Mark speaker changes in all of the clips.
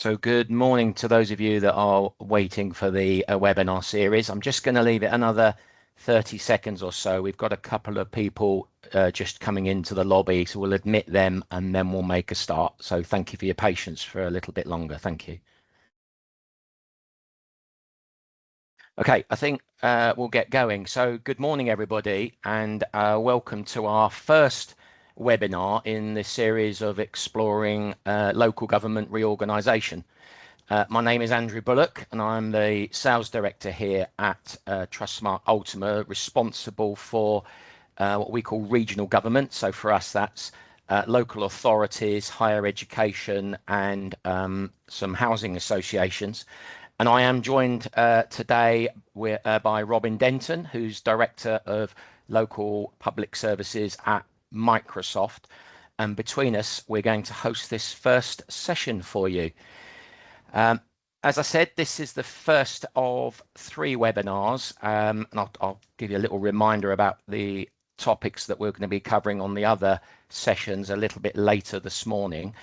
Speaker 1: So good morning to those of you that are waiting for the webinar series. I'm just going to leave it another 30 seconds or so. We've got a couple of people just coming into the lobby, so we'll admit them and then we'll make a start. So thank you for your patience for a little bit longer. Thank you. Okay, I think we'll get going. So good morning, everybody, and welcome to our first webinar in this series of exploring local government reorganisation. My name is Andrew Bullock, and I'm the sales director here at Trustmarque Ultima, responsible for what we call regional government. So for us, that's local authorities, higher education, and some housing associations. And I am joined today by Robin Denton, who's Director of Local Public Services at Microsoft. And between us, we're going to host this first session for you. As I said, this is the first of 3 webinars, and I'll give you a little reminder about the topics that we're going to be covering on the other sessions a little bit later this morning.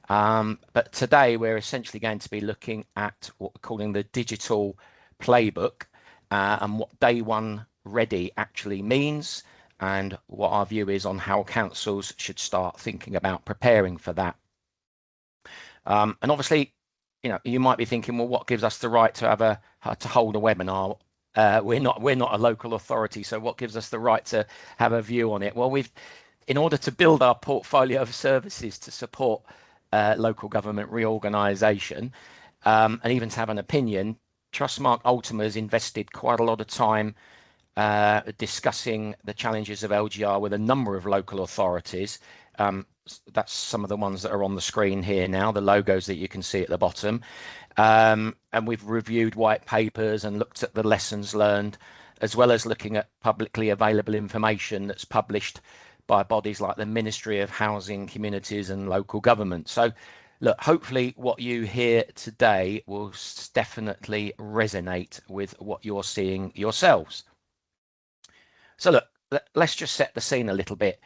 Speaker 1: But today we're essentially going to be looking at what we're calling the digital playbook and what day one ready actually means, and what our view is on how councils should start thinking about preparing for that. And obviously, you know, you might be thinking, well, what gives us the right to hold a webinar? We're not a local authority, so what gives us the right to have a view on it? Well, in order to build our portfolio of services to support local government reorganisation, and even to have an opinion, Trustmarque Ultima has invested quite a lot of time discussing the challenges of LGR with a number of local authorities. That's some of the ones that are on the screen here now, the logos that you can see at the bottom. And we've reviewed white papers and looked at the lessons learned, as well as looking at publicly available information that's published by bodies like the Ministry of Housing, Communities and Local Government. So look, hopefully what you hear today will definitely resonate with what you're seeing yourselves. So look, let's just set the scene a little bit.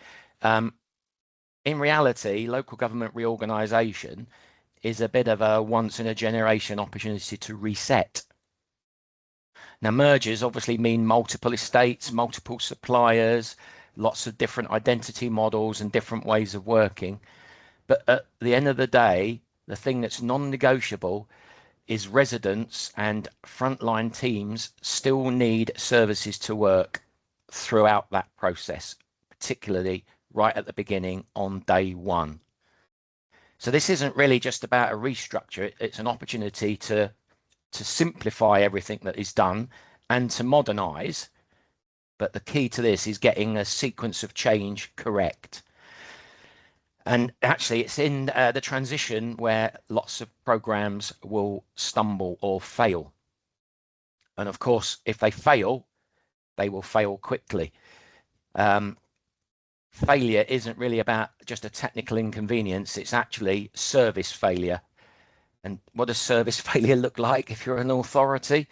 Speaker 1: In reality, local government reorganisation is a bit of a once in a generation opportunity to reset. Now, mergers obviously mean multiple estates, multiple suppliers, lots of different identity models and different ways of working. But at the end of the day, the thing that's non-negotiable is residents and frontline teams still need services to work throughout that process, particularly right at the beginning on day one. So this isn't really just about a restructure. It's an opportunity to simplify everything that is done and to modernise. But the key to this is getting a sequence of change correct. And actually, it's in the transition where lots of programs will stumble or fail. And of course, if they fail, they will fail quickly. Failure isn't really about just a technical inconvenience. It's actually service failure. And what does service failure look like if you're an authority?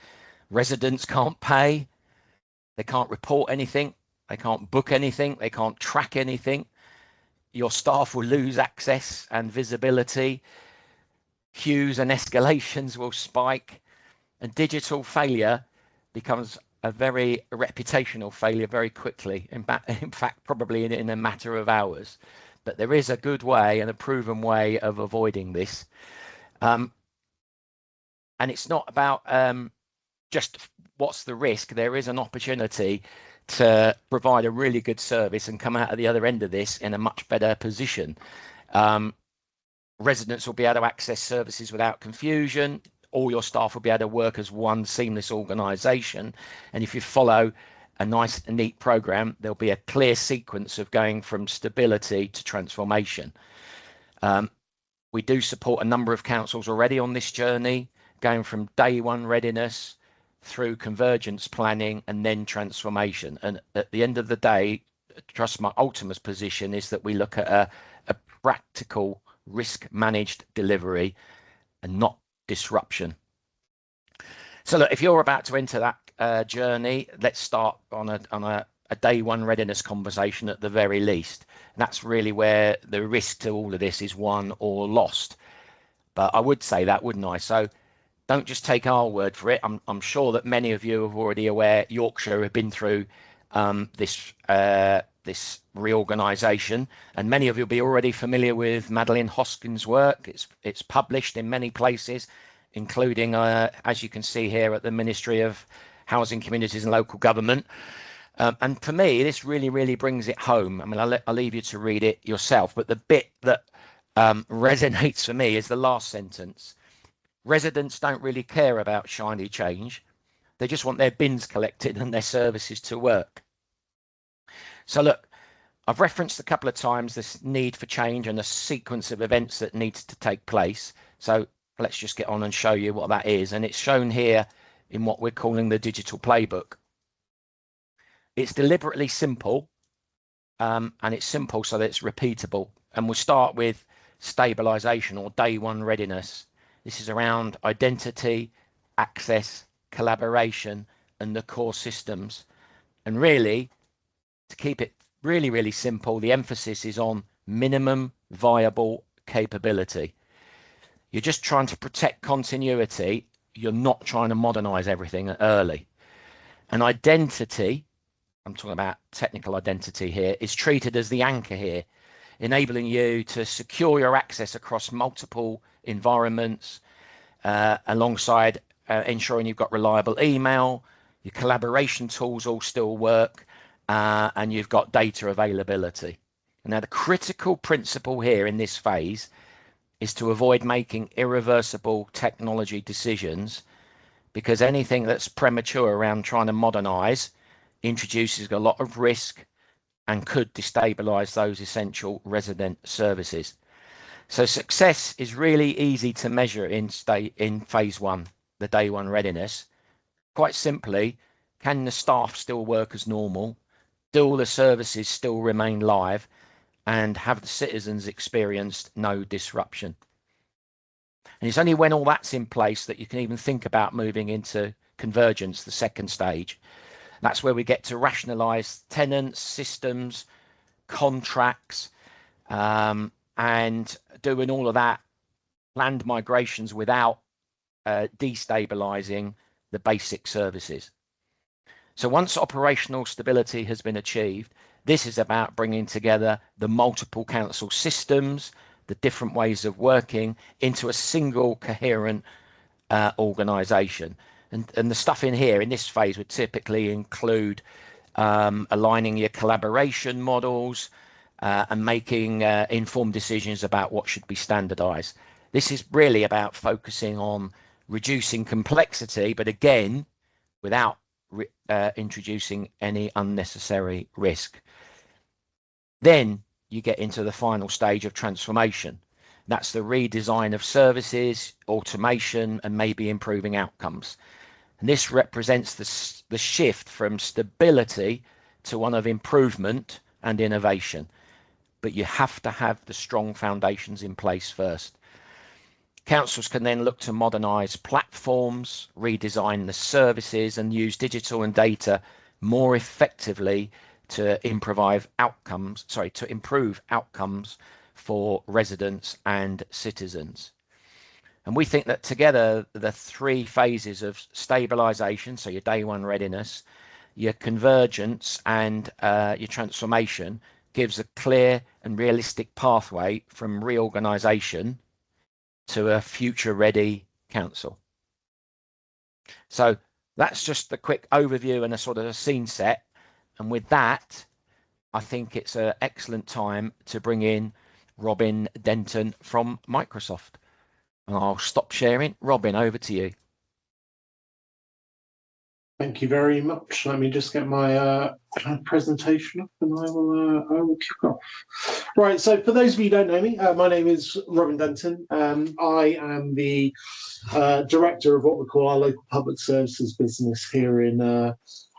Speaker 1: Residents can't pay. They can't report anything. They can't book anything. They can't track anything. Your staff will lose access and visibility. Queues and escalations will spike. And digital failure becomes a very reputational failure very quickly. In fact, probably in a matter of hours. But there is a good way and a proven way of avoiding this. And it's not about just what's the risk. There is an opportunity to provide a really good service and come out at the other end of this in a much better position. Residents will be able to access services without confusion. All your staff will be able to work as one seamless organisation. And if you follow a nice and neat programme, there'll be a clear sequence of going from stability to transformation. We do support a number of councils already on this journey, going from day one readiness through convergence planning and then transformation. And at the end of the day, Trustmarque Ultima's position is that we look at a practical risk managed delivery and not disruption. So look, if you're about to enter that journey, let's start on a day one readiness conversation at the very least. And that's really where the risk to all of this is won or lost. But I would say that, wouldn't I? So don't just take our word for it. I'm sure that many of you are already aware Yorkshire have been through this reorganisation, and many of you will be already familiar with Madeline Hoskin's work. It's published in many places, including, as you can see here, at the Ministry of Housing, Communities and Local Government. And for me, this really brings it home. I mean, I'll leave you to read it yourself, but the bit that resonates for me is the last sentence. Residents don't really care about shiny change. They just want their bins collected and their services to work. So look, I've referenced a couple of times this need for change and the sequence of events that needs to take place. So let's just get on and show you what that is. And it's shown here in what we're calling the digital playbook. It's deliberately simple, and it's simple so that it's repeatable. And we'll start with stabilization or day one readiness. This is around identity, access, collaboration, and the core systems. And really, to keep it really simple, the emphasis is on minimum viable capability. You're just trying to protect continuity. You're not trying to modernize everything early. And identity, I'm talking about technical identity here, is treated as the anchor here, enabling you to secure your access across multiple environments, alongside ensuring you've got reliable email, your collaboration tools all still work, and you've got data availability. Now, the critical principle here in this phase is to avoid making irreversible technology decisions, because anything that's premature around trying to modernize introduces a lot of risk and could destabilize those essential resident services. So success is really easy to measure in phase one, the day one readiness. Quite simply, can the staff still work as normal? Do all the services still remain live? And have the citizens experienced no disruption? And it's only when all that's in place that you can even think about moving into convergence, the second stage. That's where we get to rationalize tenants, systems, contracts, and doing all of that planned migrations without destabilizing the basic services. So once operational stability has been achieved, this is about bringing together the multiple council systems, the different ways of working into a single coherent organisation. And the stuff in here in this phase would typically include aligning your collaboration models and making informed decisions about what should be standardized. This is really about focusing on reducing complexity, but again, without introducing any unnecessary risk. Then you get into the final stage of transformation. That's the redesign of services, automation, and maybe improving outcomes. And this represents the shift from stability to one of improvement and innovation. But you have to have the strong foundations in place first. Councils can then look to modernise platforms, redesign the services, and use digital and data more effectively to improve outcomes for residents and citizens. And we think that together, the three phases of stabilisation, so your day one readiness, your convergence, and your transformation, gives a clear and realistic pathway from reorganisation to a future ready council. So that's just a quick overview and a sort of a scene set. And with that, I think it's an excellent time to bring in Robin Denton from Microsoft. And I'll stop sharing. Robin, over to you.
Speaker 2: Thank you very much. Let me just get my presentation up and I will kick off. Right, so for those of you who don't know me, my name is Robin Denton. I am the director of what we call our local public services business here in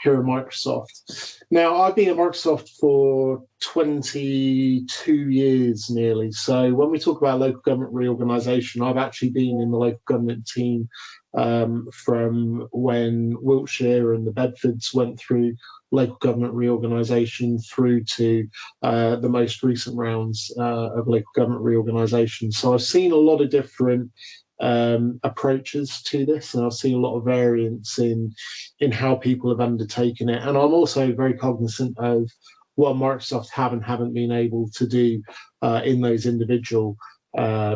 Speaker 2: Microsoft. Now, I've been at Microsoft for 22 years nearly. So when we talk about local government reorganisation, I've actually been in the local government team from when Wiltshire and the Bedfords went through local government reorganisation through to the most recent rounds of local government reorganisation. So I've seen a lot of different approaches to this, and I've seen a lot of variance in how people have undertaken it. And I'm also very cognizant of what Microsoft have and haven't been able to do in those individual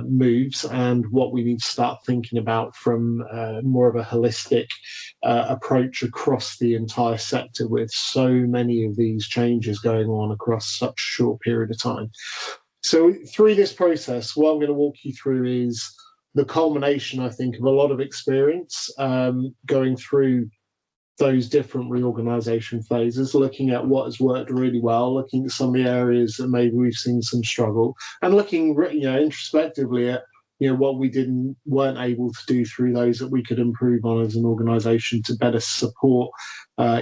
Speaker 2: moves, and what we need to start thinking about from more of a holistic approach across the entire sector, with so many of these changes going on across such a short period of time. So through this process, what I'm going to walk you through is the culmination, I think, of a lot of experience going through those different reorganization phases, looking at what has worked really well, looking at some of the areas that maybe we've seen some struggle, and looking, introspectively at what we weren't able to do through those that we could improve on as an organization to better support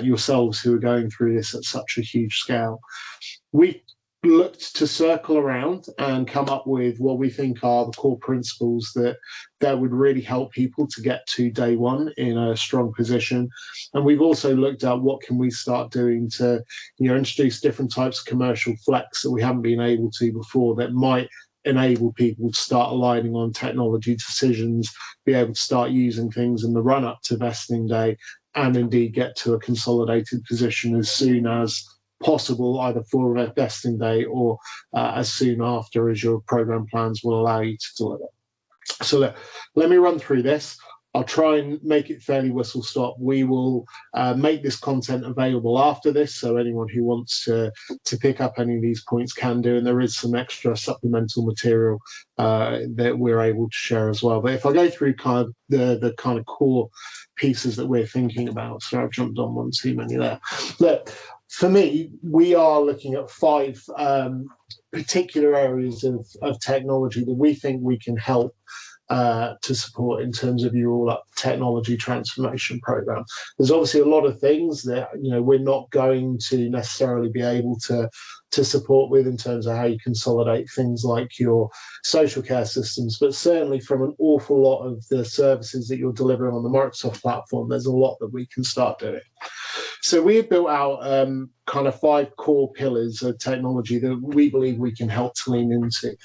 Speaker 2: yourselves who are going through this at such a huge scale. We looked to circle around and come up with what we think are the core principles that would really help people to get to day one in a strong position. And we've also looked at what can we start doing to introduce different types of commercial flex that we haven't been able to before, that might enable people to start aligning on technology decisions, be able to start using things in the run up to vesting day, and indeed get to a consolidated position as soon as possible, either for a vesting day or as soon after as your program plans will allow you to deliver. So let me run through this. I'll try and make it fairly whistle stop. We will make this content available after this, so anyone who wants to pick up any of these points can do, and there is some extra supplemental material that we're able to share as well. But if I go through kind of the kind of core pieces that we're thinking about, so I've jumped on one too many there. Look, for me, we are looking at 5 particular areas of technology that we think we can help to support in terms of your all-up technology transformation program. There's obviously a lot of things that we're not going to necessarily be able to support with in terms of how you consolidate things like your social care systems, but certainly from an awful lot of the services that you're delivering on the Microsoft platform, there's a lot that we can start doing. So we have built out kind of 5 core pillars of technology that we believe we can help to lean into.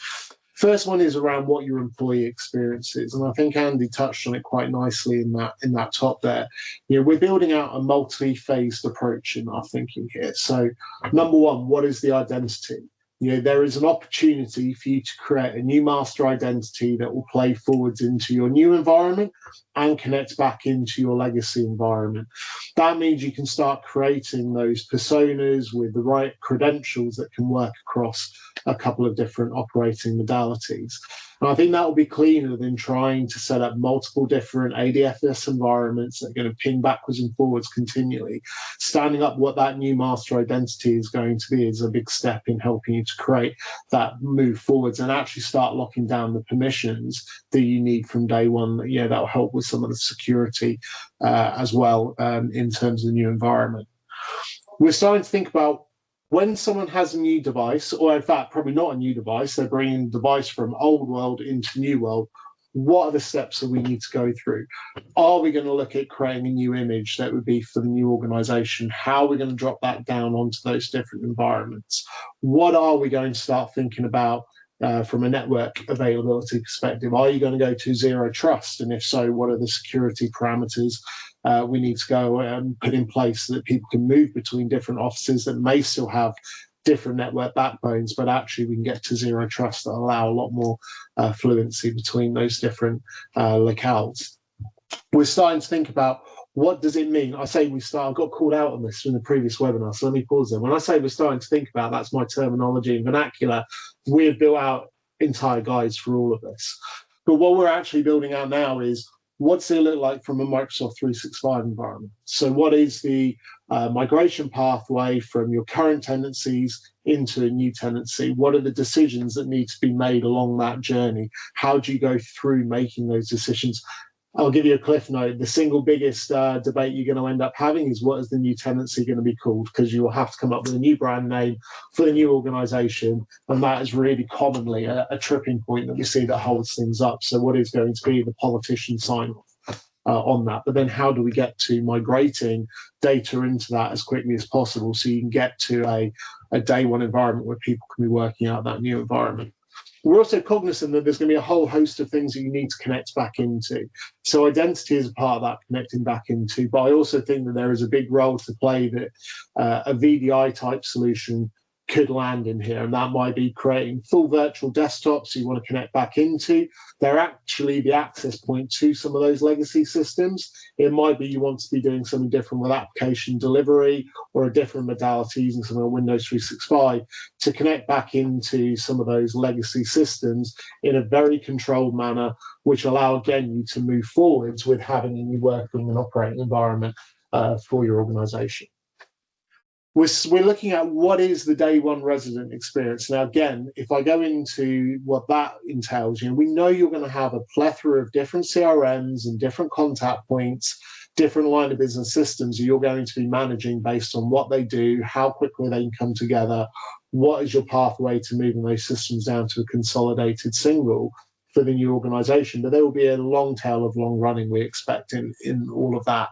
Speaker 2: First one is around what your employee experience is, and I think Andy touched on it quite nicely in that top there. We're building out a multi-phased approach in our thinking here. So, number one, what is the identity? There is an opportunity for you to create a new master identity that will play forwards into your new environment and connect back into your legacy environment. That means you can start creating those personas with the right credentials that can work across a couple of different operating modalities. And I think that will be cleaner than trying to set up multiple different ADFS environments that are going to ping backwards and forwards continually. Standing up what that new master identity is going to be is a big step in helping you to create that move forwards and actually start locking down the permissions that you need from day one. That will help with some of the security as well in terms of the new environment. We're starting to think about when someone has a new device, or in fact, probably not a new device, they're bringing the device from old world into new world, what are the steps that we need to go through? Are we going to look at creating a new image that would be for the new organization? How are we going to drop that down onto those different environments? What are we going to start thinking about from a network availability perspective? Are you going to go to zero trust? And if so, what are the security parameters we need to go and put in place so that people can move between different offices that may still have different network backbones, but actually we can get to zero trust that allow a lot more fluency between those different locales. We're starting to think about what does it mean. I got called out on this in the previous webinar, so let me pause there. When I say we're starting to think about, that's my terminology and vernacular. We've built out entire guides for all of this. But what we're actually building out now is, what's it look like from a Microsoft 365 environment? So what is the migration pathway from your current tenancies into a new tenancy? What are the decisions that need to be made along that journey? How do you go through making those decisions? I'll give you a cliff note. The single biggest debate you're going to end up having is, what is the new tenancy going to be called? Because you will have to come up with a new brand name for the new organization. And that is really commonly a tripping point that we see that holds things up. So what is going to be the politician sign-off? on that. But then how do we get to migrating data into that as quickly as possible so you can get to a day one environment where people can be working out that new environment? We're also cognizant that there's going to be a whole host of things that you need to connect back into. So identity is a part of that connecting back into, but I also think that there is a big role to play that a VDI type solution could land in here, and that might be creating full virtual desktops you want to connect back into. They're actually the access point to some of those legacy systems. It might be you want to be doing something different with application delivery or a different modality using something like Windows 365 to connect back into some of those legacy systems in a very controlled manner, which allow, again, you to move forwards with having a new working and operating environment for your organization. We're looking at what is the day one resident experience. Now, again, if I go into what that entails, we know you're going to have a plethora of different CRMs and different contact points, different line of business systems you're going to be managing based on what they do, how quickly they can come together, what is your pathway to moving those systems down to a consolidated single for the new organization. But there will be a long tail of long running we expect in all of that.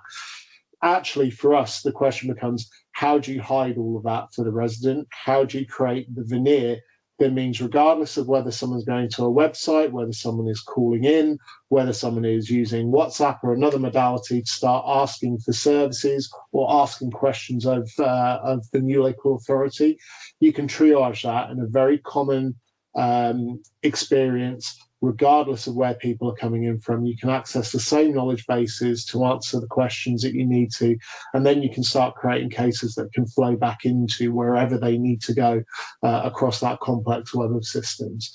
Speaker 2: Actually, for us, the question becomes, how do you hide all of that for the resident? How do you create the veneer that means regardless of whether someone's going to a website, whether someone is calling in, whether someone is using WhatsApp or another modality to start asking for services or asking questions of the new local authority, you can triage that in a very common experience. Regardless of where people are coming in from, you can access the same knowledge bases to answer the questions that you need to, and then you can start creating cases that can flow back into wherever they need to go across that complex web of systems.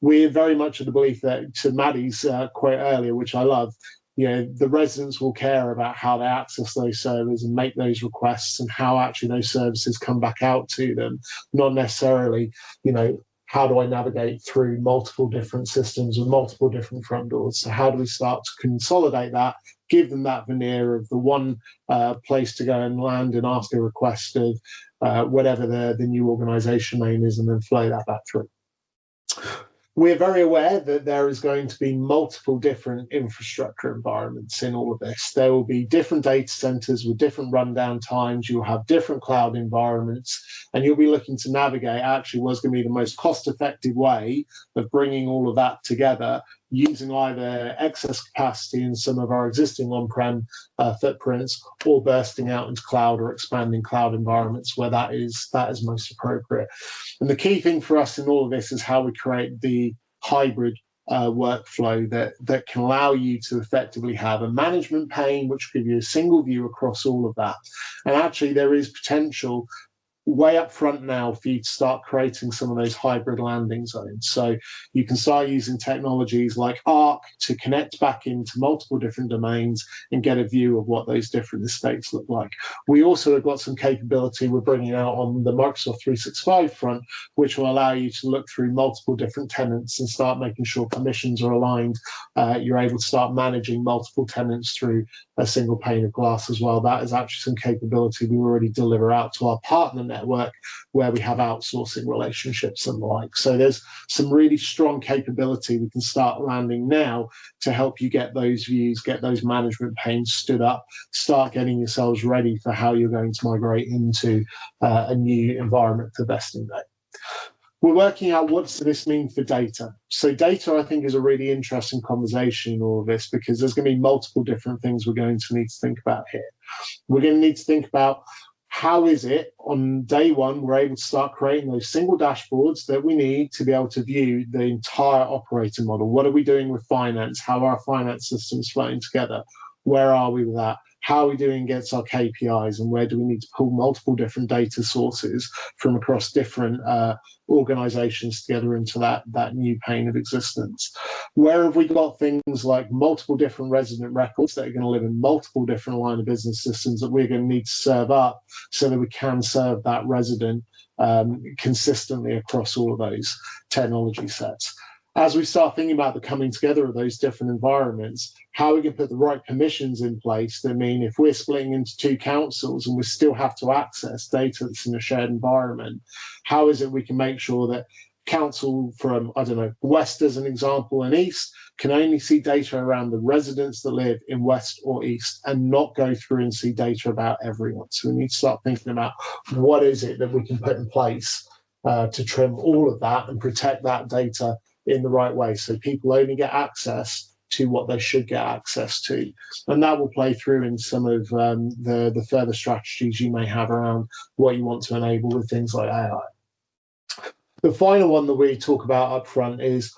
Speaker 2: We're very much of the belief that, to Maddie's quote earlier, which I love, the residents will care about how they access those servers and make those requests and how actually those services come back out to them, not necessarily, how do I navigate through multiple different systems with multiple different front doors? So how do we start to consolidate that, give them that veneer of the one place to go and land and ask a request of whatever the new organization name is, and then flow that back through. We're very aware that there is going to be multiple different infrastructure environments in all of this. There will be different data centers with different rundown times. You'll have different cloud environments, and you'll be looking to navigate actually what's going to be the most cost-effective way of bringing all of that together, using either excess capacity in some of our existing on-prem footprints, or bursting out into cloud or expanding cloud environments where that is most appropriate. And the key thing for us in all of this is how we create the hybrid workflow that can allow you to effectively have a management pane, which will give you a single view across all of that. And actually, there is potential way up front now for you to start creating some of those hybrid landing zones. So you can start using technologies like Arc to connect back into multiple different domains and get a view of what those different estates look like. We also have got some capability we're bringing out on the Microsoft 365 front, which will allow you to look through multiple different tenants and start making sure permissions are aligned. You're able to start managing multiple tenants through a single pane of glass as well. That is actually some capability we already deliver out to our partner network, where we have outsourcing relationships and the like. So there's some really strong capability we can start landing now to help you get those views, get those management panes stood up, start getting yourselves ready for how you're going to migrate into a new environment for vesting day. We're working out what does this mean for data. So data, I think, is a really interesting conversation in all of this, because there's going to be multiple different things we're going to need to think about here. We're going to need to think about how is it on day one we're able to start creating those single dashboards that we need to be able to view the entire operating model. What are we doing with finance? How are our finance systems flowing together? Where are we with that? How are we doing against our KPIs, and where do we need to pull multiple different data sources from across different organizations together into that new pane of existence? Where have we got things like multiple different resident records that are going to live in multiple different line of business systems that we're going to need to serve up so that we can serve that resident consistently across all of those technology sets? As we start thinking about the coming together of those different environments, how we can put the right permissions in place that mean if we're splitting into two councils and we still have to access data that's in a shared environment, how is it we can make sure that council from, I don't know, west as an example and east can only see data around the residents that live in west or east and not go through and see data about everyone. So we need to start thinking about what is it that we can put in place to trim all of that and protect that data in the right way, so people only get access to what they should get access to. And that will play through in some of the further strategies you may have around what you want to enable with things like AI. The final one that we talk about up front is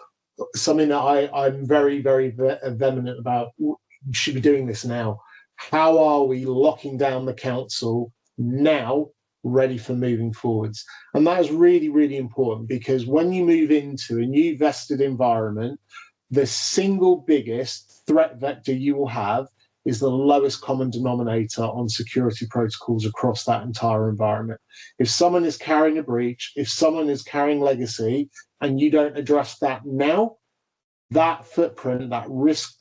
Speaker 2: something that I'm very, very vehement about. You should be doing this now. How are we locking down the council now, ready for moving forwards? And that is really, really important, because when you move into a new vested environment, the single biggest threat vector you will have is the lowest common denominator on security protocols across that entire environment. If someone is carrying a breach, if someone is carrying legacy, and you don't address that now, that footprint, that risk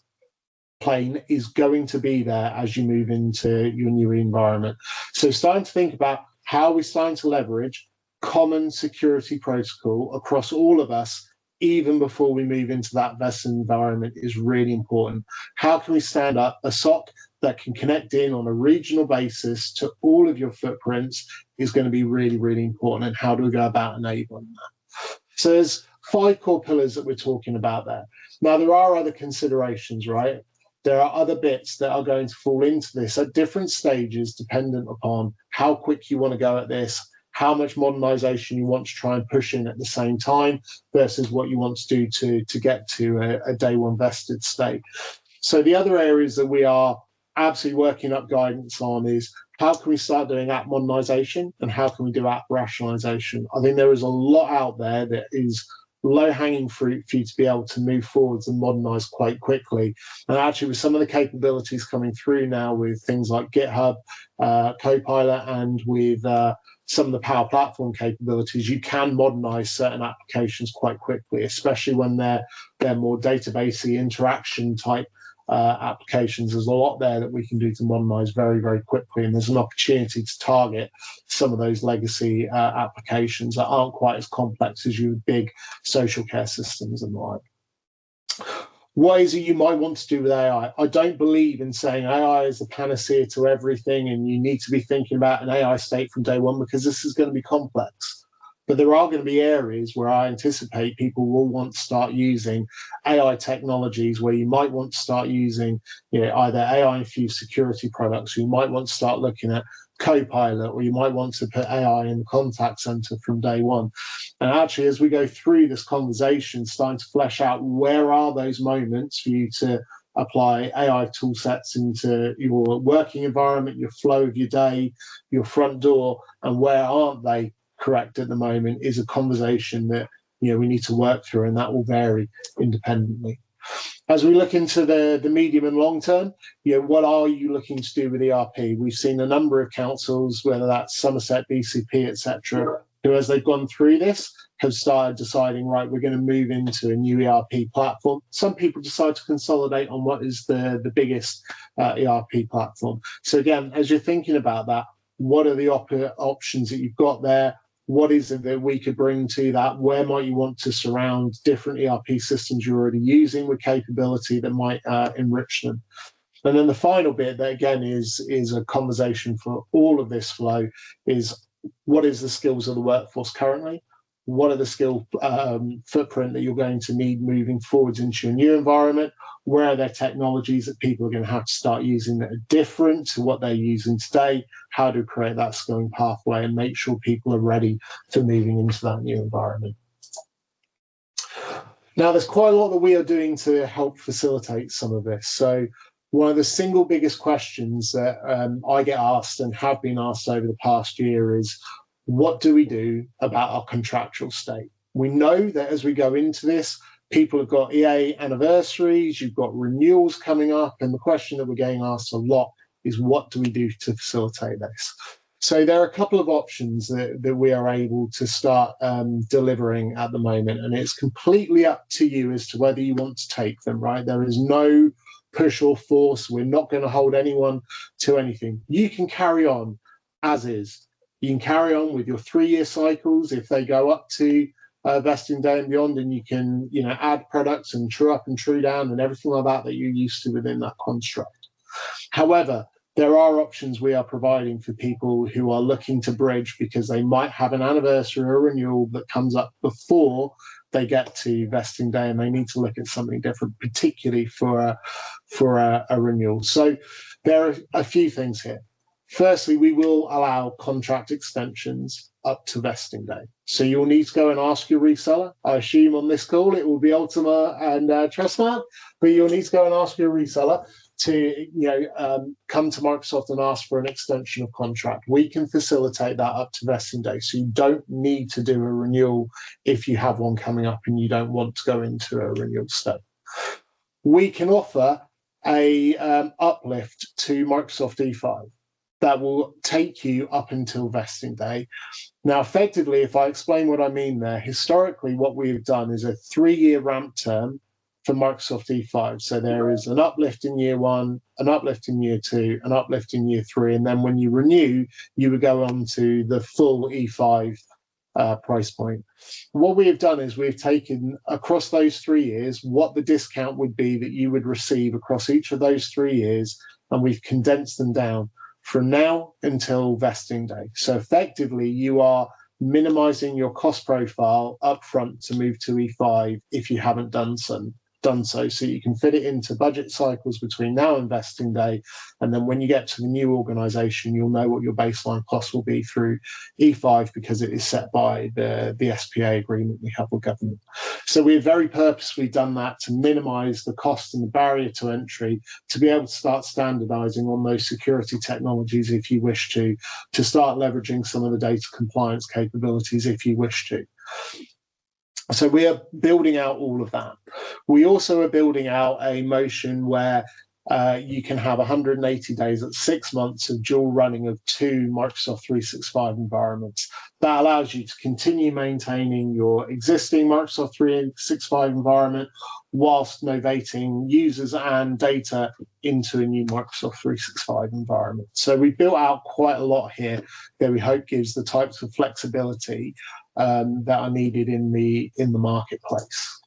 Speaker 2: plane is going to be there as you move into your new environment. So starting to think about how we're starting to leverage common security protocol across all of us, even before we move into that vested environment, is really important. How can we stand up a SOC that can connect in on a regional basis to all of your footprints is going to be really, really important. And how do we go about enabling that? So there's 5 core pillars that we're talking about there. Now, there are other considerations, right? There are other bits that are going to fall into this at different stages, dependent upon how quick you want to go at this, how much modernization you want to try and push in at the same time versus what you want to do to get to a day one vested state. So the other areas that we are absolutely working up guidance on is how can we start doing app modernization and how can we do app rationalization? I think there is a lot out there that is low-hanging fruit for you to be able to move forwards and modernize quite quickly. And actually, with some of the capabilities coming through now with things like GitHub, Copilot, and with some of the Power Platform capabilities, you can modernize certain applications quite quickly, especially when they're more databasey interaction type applications. There's a lot there that we can do to modernize very, very quickly, and there's an opportunity to target some of those legacy applications that aren't quite as complex as your big social care systems and the like. What is it you might want to do with AI? I don't believe in saying AI is the panacea to everything and you need to be thinking about an AI state from day one, because this is going to be complex. But there are going to be areas where I anticipate people will want to start using AI technologies, where you might want to start using, either AI-infused security products, or you might want to start looking at Copilot, or you might want to put AI in the contact center from day one. And actually, as we go through this conversation, starting to flesh out where are those moments for you to apply AI tool sets into your working environment, your flow of your day, your front door, and where aren't they correct at the moment, is a conversation that we need to work through, and that will vary independently. As we look into the medium and long term, what are you looking to do with ERP? We've seen a number of councils, whether that's Somerset, BCP, etc., who, as they've gone through this, have started deciding, right, we're going to move into a new ERP platform. Some people decide to consolidate on what is the biggest ERP platform. So again, as you're thinking about that, what are the options that you've got there? What is it that we could bring to that? Where might you want to surround different ERP systems you're already using with capability that might enrich them? And then the final bit that, again, is a conversation for all of this flow is, what is the skills of the workforce currently? What are the skill footprint that you're going to need moving forwards into your new environment? Where are there technologies that people are going to have to start using that are different to what they're using today? How to create that skilling pathway and make sure people are ready for moving into that new environment. Now, there's quite a lot that we are doing to help facilitate some of this. So one of the single biggest questions that I get asked and have been asked over the past year is, what do we do about our contractual state? We know that as we go into this, people have got EA anniversaries, you've got renewals coming up, and the question that we're getting asked a lot is, what do we do to facilitate this? So there are a couple of options that we are able to start delivering at the moment, and it's completely up to you as to whether you want to take them, right? There is no push or force. We're not going to hold anyone to anything. You can carry on as is. You can carry on with your 3-year cycles if they go up to vesting day and beyond, and you can, add products and true up and true down and everything like that you're used to within that construct. However, there are options we are providing for people who are looking to bridge because they might have an anniversary or renewal that comes up before they get to vesting day, and they need to look at something different, particularly for a renewal. So there are a few things here. Firstly, we will allow contract extensions up to vesting day. So you'll need to go and ask your reseller. I assume on this call it will be Ultima and Trustmarque, but you'll need to go and ask your reseller to come to Microsoft and ask for an extension of contract. We can facilitate that up to vesting day, so you don't need to do a renewal if you have one coming up and you don't want to go into a renewal state. We can offer a uplift to Microsoft E5 that will take you up until vesting day. Now, effectively, if I explain what I mean there, historically, what we've done is a 3-year ramp term for Microsoft E5. So there is an uplift in year 1, an uplift in year 2, an uplift in year 3, and then when you renew, you would go on to the full E5 price point. What we have done is we've taken across those 3 years what the discount would be that you would receive across each of those 3 years, and we've condensed them down from now until vesting day. So effectively, you are minimizing your cost profile upfront to move to E5 if you haven't done so. So you can fit it into budget cycles between now and vesting day, and then when you get to the new organization, you'll know what your baseline cost will be through E5 because it is set by the SPA agreement we have with government. So we've very purposefully done that to minimize the cost and the barrier to entry, to be able to start standardizing on those security technologies if you wish to start leveraging some of the data compliance capabilities if you wish to. So we are building out all of that. We also are building out a motion where you can have 180 days at 6 months of dual running of 2 Microsoft 365 environments. That allows you to continue maintaining your existing Microsoft 365 environment whilst novating users and data into a new Microsoft 365 environment. So we built out quite a lot here that we hope gives the types of flexibility that are needed in the marketplace.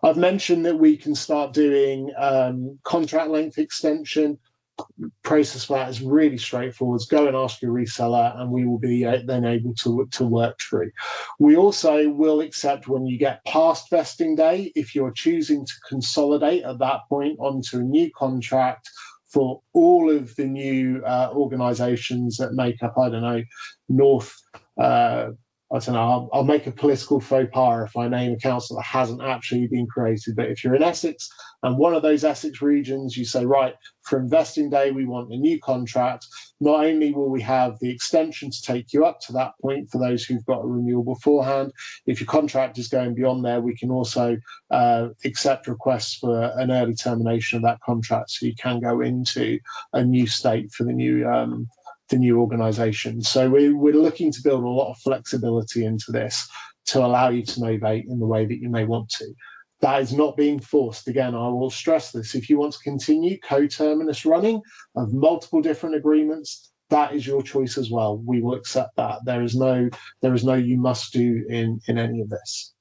Speaker 2: I've mentioned that we can start doing contract length extension. Process for that is really straightforward. Go and ask your reseller, and we will be then able to work through. We also will accept when you get past vesting day, if you're choosing to consolidate at that point onto a new contract for all of the new organizations that make up, North. I'll make a political faux pas if I name a council that hasn't actually been created. But if you're in Essex and one of those Essex regions, you say, right, for investing day, we want a new contract. Not only will we have the extension to take you up to that point for those who've got a renewal beforehand, if your contract is going beyond there, we can also accept requests for an early termination of that contract so you can go into a new state for the new organization. So we're looking to build a lot of flexibility into this to allow you to novate in the way that you may want to. That is not being forced. Again, I will stress this. If you want to continue coterminous running of multiple different agreements, that is your choice as well. We will accept that. There is no you must do in any of this.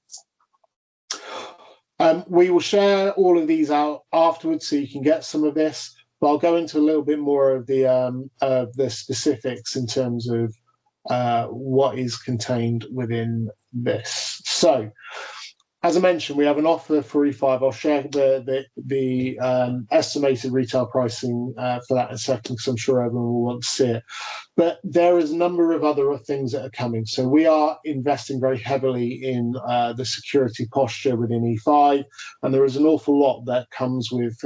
Speaker 2: We will share all of these out afterwards so you can get some of this. But I'll go into a little bit more of the specifics in terms of what is contained within this. So, as I mentioned, we have an offer for E5. I'll share the estimated retail pricing for that in a second, because I'm sure everyone will want to see it. But there is a number of other things that are coming. So we are investing very heavily in the security posture within E5, and there is an awful lot that comes with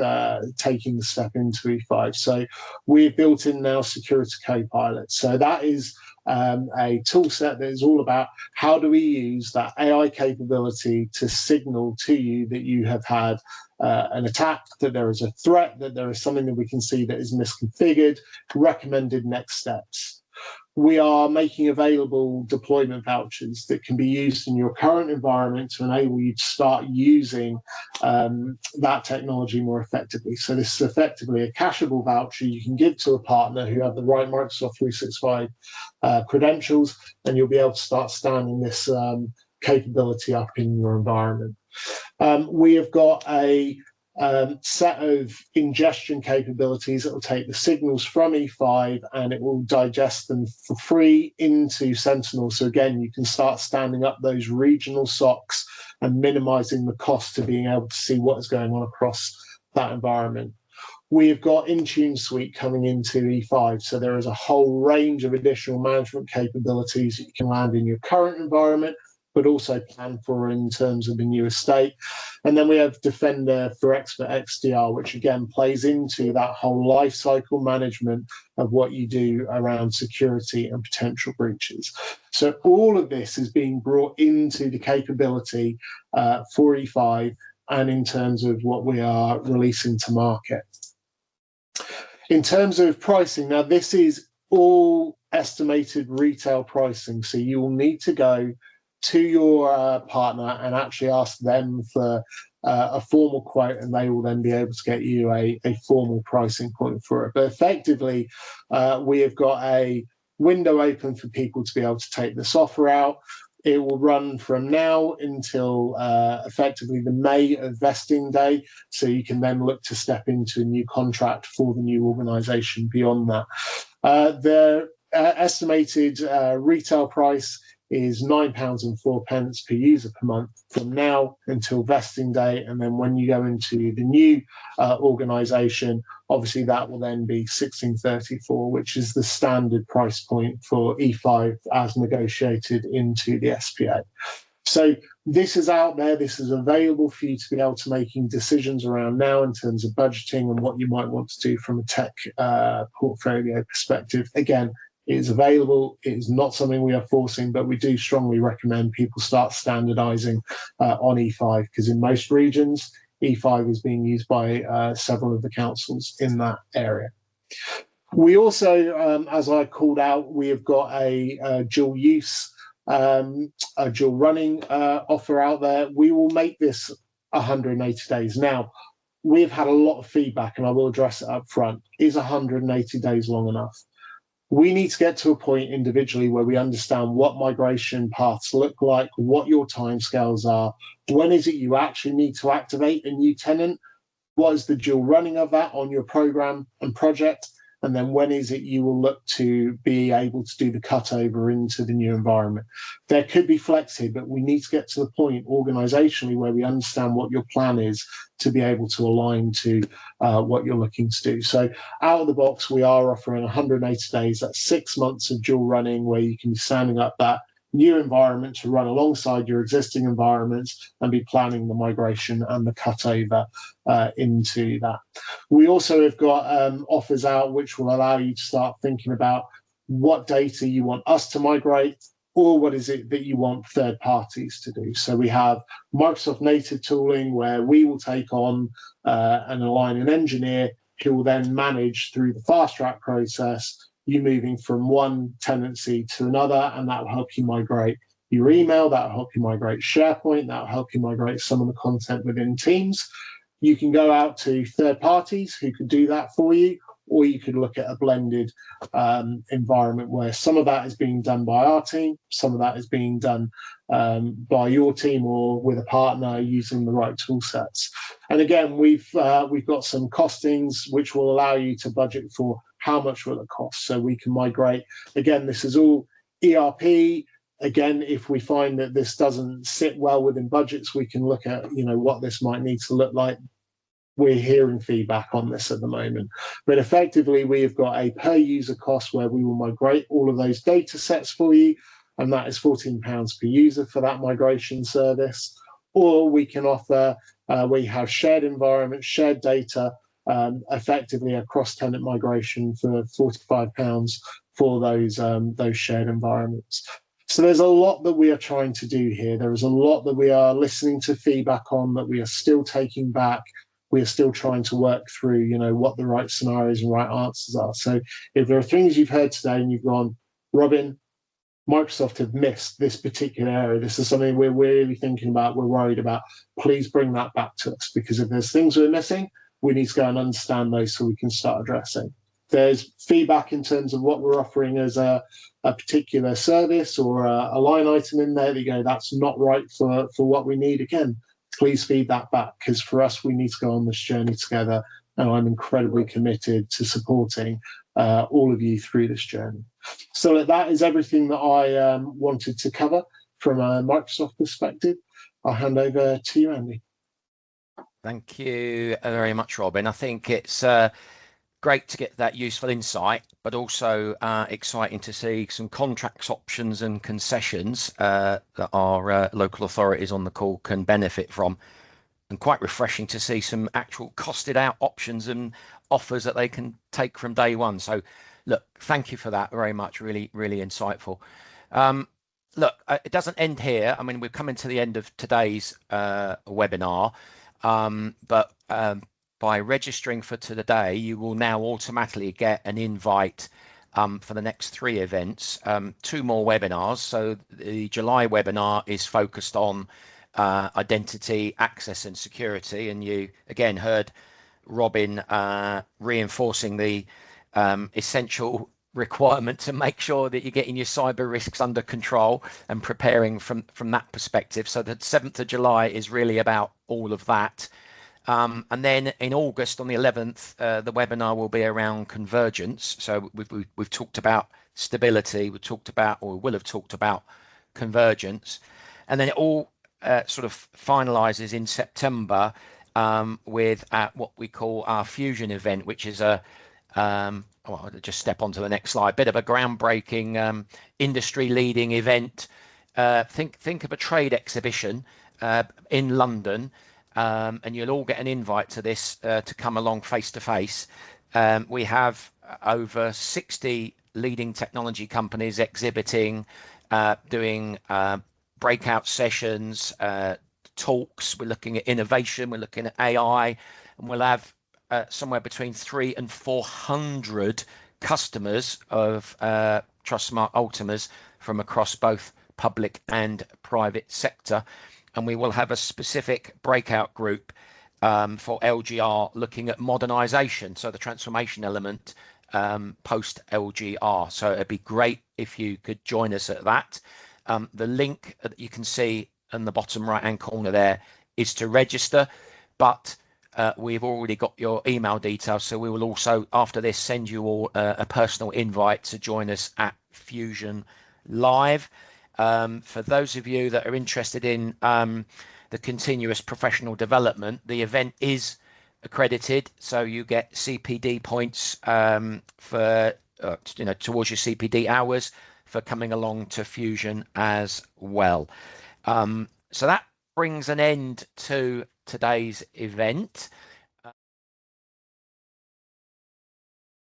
Speaker 2: taking the step into E5. So we've built in now security co-pilot. So that is a tool set that is all about how do we use that AI capability to signal to you that you have had an attack, that there is a threat, that there is something that we can see that is misconfigured, recommended next steps. We are making available deployment vouchers that can be used in your current environment to enable you to start using that technology more effectively. So this is effectively a cashable voucher you can give to a partner who have the right Microsoft 365 credentials, and you'll be able to start standing this capability up in your environment. We have got a set of ingestion capabilities that will take the signals from E5 and it will digest them for free into Sentinel. So again, you can start standing up those regional SOCs and minimizing the cost to being able to see what is going on across that environment. We've got Intune Suite coming into E5, so there is a whole range of additional management capabilities that you can land in your current environment, but also plan for in terms of the new estate. And then we have Defender for Expert XDR, which again plays into that whole life cycle management of what you do around security and potential breaches. So all of this is being brought into the capability for E5 and in terms of what we are releasing to market. In terms of pricing, now this is all estimated retail pricing, so you will need to go to your partner and actually ask them for a formal quote, and they will then be able to get you a formal pricing point for it. But effectively, we have got a window open for people to be able to take this offer out. It will run from now until effectively the May of vesting day, so you can then look to step into a new contract for the new organisation beyond that. The estimated retail price is £9.04 per user per month from now until vesting day. And then when you go into the new organisation, obviously that will then be £16.34, which is the standard price point for E5 as negotiated into the SPA. So this is out there, this is available for you to be able to making decisions around now in terms of budgeting and what you might want to do from a tech portfolio perspective. Again, it is available. It is not something we are forcing, but we do strongly recommend people start standardizing on E5, because in most regions, E5 is being used by several of the councils in that area. We also, as I called out, we have got a dual use, a dual running offer out there. We will make this 180 days. Now, we've had a lot of feedback, and I will address it up front. Is 180 days long enough? We need to get to a point individually where we understand what migration paths look like, what your timescales are, when is it you actually need to activate a new tenant, what is the dual running of that on your program and project, and then when is it you will look to be able to do the cutover into the new environment. There could be flex here, but we need to get to the point organisationally where we understand what your plan is to be able to align to what you're looking to do. So out of the box, we are offering 180 days, that's 6 months of dual running, where you can be standing up that new environment to run alongside your existing environments and be planning the migration and the cutover into that. We also have got offers out which will allow you to start thinking about what data you want us to migrate, or what is it that you want third parties to do. So we have Microsoft native tooling where we will take on and align an engineer who will then manage through the fast track process you moving from one tenancy to another, and that will help you migrate your email, that will help you migrate SharePoint, that will help you migrate some of the content within Teams. You can go out to third parties who could do that for you, or you could look at a blended environment where some of that is being done by our team, some of that is being done by your team or with a partner using the right tool sets. And again, we've got some costings which will allow you to budget for how much will it cost, so we can migrate. Again, this is all ERP. Again, if we find that this doesn't sit well within budgets, we can look at what this might need to look like. We're hearing feedback on this at the moment, but effectively we have got a per user cost where we will migrate all of those data sets for you, and that is £14 per user for that migration service. Or we can offer we have shared environment, shared data, effectively a cross-tenant migration for £45 for those shared environments. So there's a lot that we are trying to do here. There is a lot that we are listening to feedback on, that we are still taking back. We are still trying to work through, what the right scenarios and right answers are. So if there are things you've heard today and you've gone, Robin, Microsoft have missed this particular area, this is something we're really thinking about, we're worried about, please bring that back to us, because if there's things we're missing, we need to go and understand those so we can start addressing. there's feedback in terms of what we're offering as a particular service or a line item in there that you go, that's not right for what we need, again, please feed that back, because for us, we need to go on this journey together. And I'm incredibly committed to supporting all of you through this journey. So that is everything that I wanted to cover from a Microsoft perspective. I'll hand over to you, Andy.
Speaker 1: Thank you very much, Robin. I think it's great to get that useful insight, but also exciting to see some contracts options and concessions that our local authorities on the call can benefit from, and quite refreshing to see some actual costed out options and offers that they can take from day one. So look, thank you for that very much. Really, really insightful. Look, it doesn't end here. I mean, we're coming to the end of today's webinar, but by registering for today, you will now automatically get an invite for the next 3 events, 2 more webinars. So the July webinar is focused on identity, access and security. And you again heard Robin reinforcing the essential requirement to make sure that you're getting your cyber risks under control and preparing from that perspective. So the 7th of July is really about all of that. And then in August on the 11th, the webinar will be around convergence. So we've talked about stability, we've talked about, or will have talked about convergence, and then it all sort of finalizes in September with what we call our Fusion event, which is a well, I'll just step onto the next slide. Bit of a groundbreaking, industry-leading event. Think of a trade exhibition in London. And you'll all get an invite to this to come along face to face. We have over 60 leading technology companies exhibiting, doing breakout sessions, talks. We're looking at innovation, we're looking at AI, and we'll have somewhere between 300 and 400 customers of Trustmarque Ultimas from across both public and private sector. And we will have a specific breakout group for LGR looking at modernisation, so the transformation element post LGR. So it'd be great if you could join us at that. The link that you can see in the bottom right hand corner there is to register, but we've already got your email details, so we will also after this send you all a personal invite to join us at Fusion Live. For those of you that are interested in the continuous professional development, the event is accredited, so you get CPD points for towards your CPD hours for coming along to Fusion as well. So that brings an end to today's event.